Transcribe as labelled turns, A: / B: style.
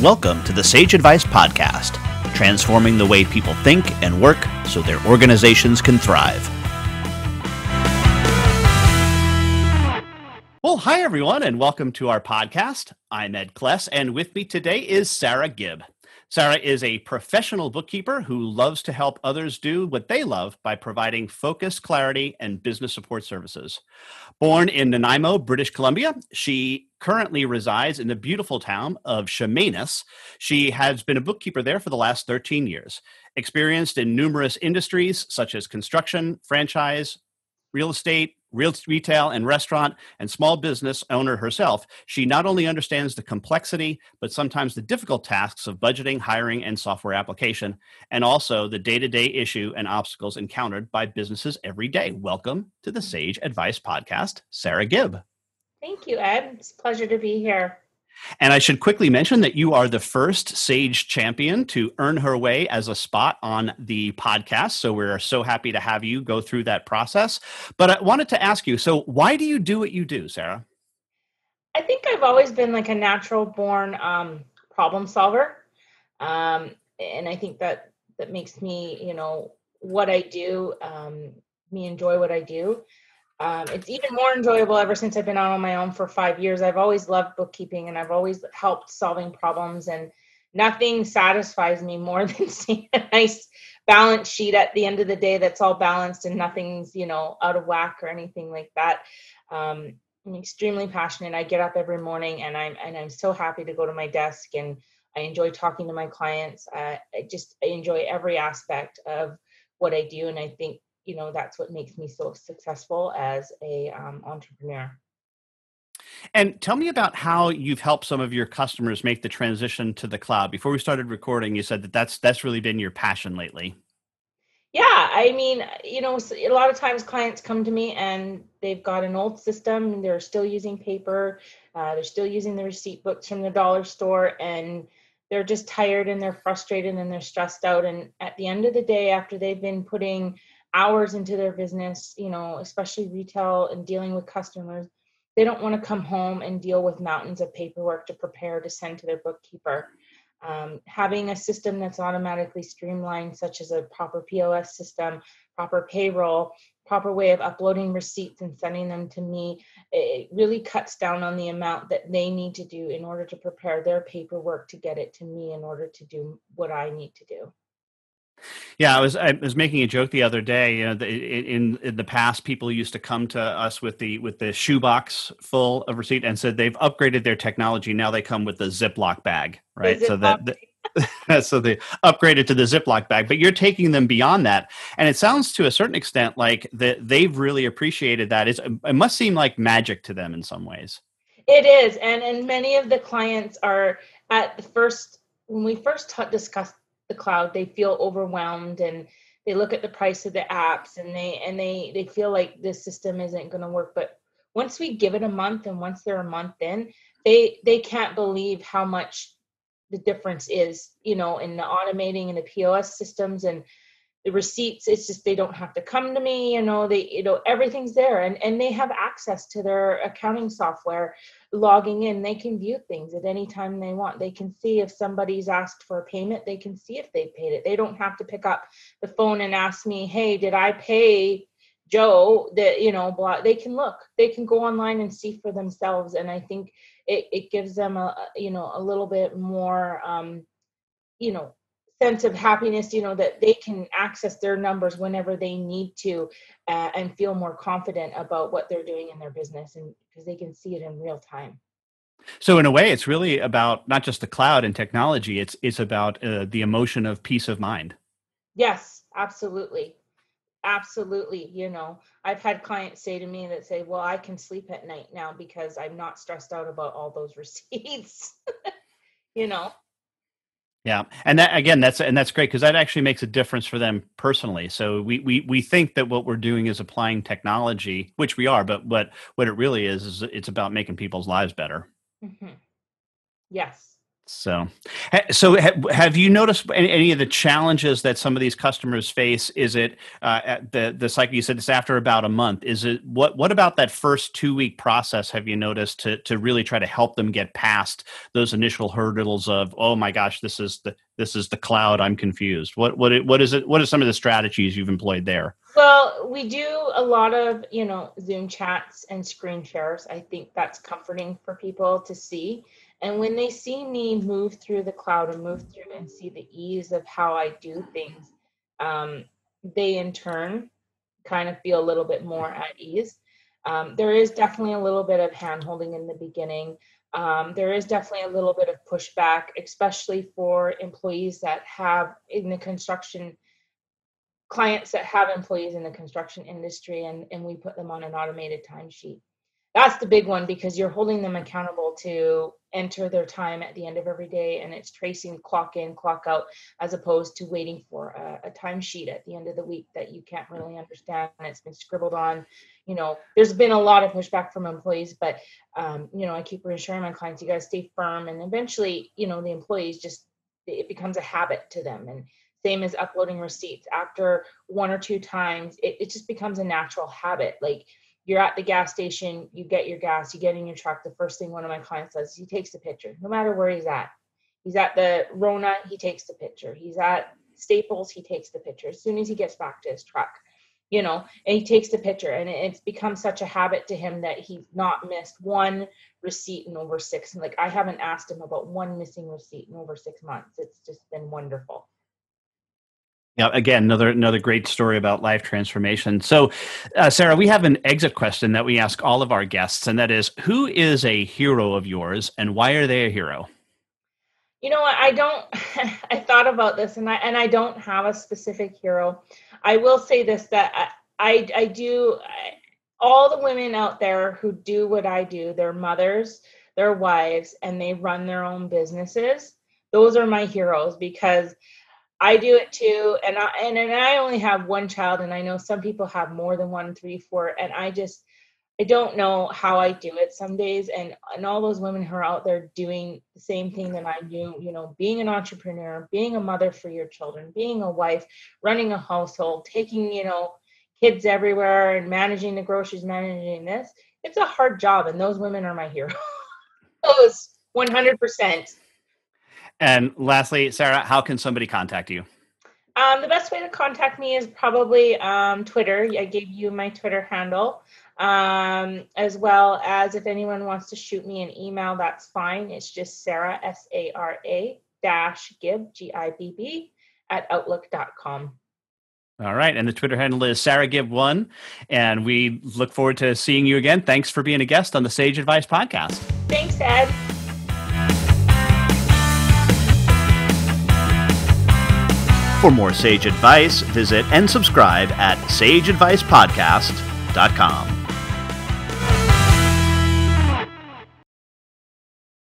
A: Welcome to the Sage Advice Podcast, transforming the way people think and work so their organizations can thrive. Well, hi, everyone, and welcome to our podcast. I'm Ed Kless, and with me today is Sara Gibb. Sara is a professional bookkeeper who loves to help others do what they love by providing focus, clarity, and business support services. Born in Nanaimo, British Columbia, she currently resides in the beautiful town of Chemainus. She has been a bookkeeper there for the last 13 years, experienced in numerous industries such as construction, franchise, real estate, retail and restaurant, and small business owner herself. She not only understands the complexity, but sometimes the difficult tasks of budgeting, hiring, and software application, and also the day-to-day issue and obstacles encountered by businesses every day. Welcome to the Sage Advice Podcast, Sara Gibb.
B: Thank you, Ed. It's a pleasure to be here.
A: And I should quickly mention that you are the first Sage champion to earn her way as a spot on the podcast. So we're so happy to have you go through that process. But I wanted to ask you, so why do you do what you do, Sara?
B: I think I've always been like a natural born problem solver. And I think that makes me, what I do, me enjoy what I do. It's even more enjoyable ever since I've been out on my own for 5 years. I've always loved bookkeeping and I've always helped solving problems, and nothing satisfies me more than seeing a nice balance sheet at the end of the day that's all balanced and nothing's, out of whack or anything like that. I'm extremely passionate. I get up every morning and I'm so happy to go to my desk, and I enjoy talking to my clients. I enjoy every aspect of what I do, and I think that's what makes me so successful as a entrepreneur.
A: And tell me about how you've helped some of your customers make the transition to the cloud. Before we started recording, you said that that's really been your passion lately.
B: Yeah, I mean, a lot of times clients come to me and they've got an old system and they're still using paper. They're still using the receipt books from the dollar store, and they're just tired and they're frustrated and they're stressed out. And at the end of the day, after they've been putting hours into their business, especially retail and dealing with customers, they don't want to come home and deal with mountains of paperwork to prepare to send to their bookkeeper. Having a system that's automatically streamlined, such as a proper POS system, proper payroll, proper way of uploading receipts and sending them to me, it really cuts down on the amount that they need to do in order to prepare their paperwork to get it to me in order to do what I need to do.
A: Yeah, I was making a joke the other day. In the past, people used to come to us with the shoebox full of receipt and said they've upgraded their technology. Now they come with the Ziploc bag, right? So so they upgraded to the Ziploc bag. But you're taking them beyond that, and it sounds to a certain extent like that they've really appreciated that. It must seem like magic to them in some ways.
B: It is, and many of the clients are at the first when we first discussed the cloud, they feel overwhelmed and they look at the price of the apps and they feel like this system isn't going to work. But once we give it a month, and once they're a month in, they can't believe how much the difference is, in the automating and the POS systems and the receipts. It's just they don't have to come to me, everything's there, and they have access to their accounting software. Logging in, they can view things at any time they want. They can see if somebody's asked for a payment. They can see if they paid it. They don't have to pick up the phone and ask me, hey, did I pay Joe? Blah. They can look. They can go online and see for themselves. And I think it gives them a little bit more sense of happiness, that they can access their numbers whenever they need to, and feel more confident about what they're doing in their business, and because they can see it in real time.
A: So in a way, it's really about not just the cloud and technology, it's about the emotion of peace of mind.
B: Yes, absolutely. Absolutely. I've had clients say to me that say, well, I can sleep at night now because I'm not stressed out about all those receipts.
A: Yeah. And that's great, because that actually makes a difference for them personally. So we think that what we're doing is applying technology, which we are, but what it really is it's about making people's lives better.
B: Mm-hmm. Yes.
A: Have you noticed any of the challenges that some of these customers face? Is it at the cycle? You said it's after about a month. Is it what about that first 2-week process? Have you noticed to really try to help them get past those initial hurdles of, oh my gosh, this is the cloud, I'm confused. What is it? What are some of the strategies you've employed there?
B: Well, we do a lot of, Zoom chats and screen shares. I think that's comforting for people to see. And when they see me move through the cloud and move through and see the ease of how I do things, they in turn kind of feel a little bit more at ease. There is definitely a little bit of hand-holding in the beginning. There is definitely a little bit of pushback, especially for employees that have in the construction clients that have employees in the construction industry, and we put them on an automated timesheet. That's the big one, because you're holding them accountable to enter their time at the end of every day, and it's tracing clock in, clock out, as opposed to waiting for a timesheet at the end of the week that you can't really understand. It's been scribbled on. There's been a lot of pushback from employees, but I keep reassuring my clients, you guys stay firm, and eventually, the employees it becomes a habit to them. And same as uploading receipts. After 1 or 2 times, it just becomes a natural habit. Like, you're at the gas station, you get your gas, you get in your truck. The first thing one of my clients does is he takes a picture, no matter where he's at. He's at the Rona, he takes the picture. He's at Staples, he takes the picture. As soon as he gets back to his truck, and he takes the picture. And it's become such a habit to him that he's not missed one receipt in over 6. And I haven't asked him about one missing receipt in over 6 months. It's just been wonderful.
A: Yeah, again, another great story about life transformation. So, Sarah, we have an exit question that we ask all of our guests, and that is, who is a hero of yours, and why are they a hero?
B: You know what? I thought about this, and I don't have a specific hero. I will say this, that I do. All the women out there who do what I do, they're mothers, they're wives, and they run their own businesses. Those are my heroes, because I do it too, and I only have one child, and I know some people have more than 1, 3, 4, and I don't know how I do it some days, and all those women who are out there doing the same thing that I do, being an entrepreneur, being a mother for your children, being a wife, running a household, taking, kids everywhere and managing the groceries, managing this. It's a hard job, and those women are my heroes. Those 100%.
A: And lastly, Sarah, how can somebody contact you?
B: The best way to contact me is probably Twitter. I gave you my Twitter handle, as well as if anyone wants to shoot me an email, that's fine. It's just Sara, Sara-Gibb, Gibb, @outlook.com.
A: All right. And the Twitter handle is Sara Gibb 1. And we look forward to seeing you again. Thanks for being a guest on the Sage Advice Podcast.
B: Thanks, Ed.
A: For more Sage Advice, visit and subscribe at sageadvicepodcast.com.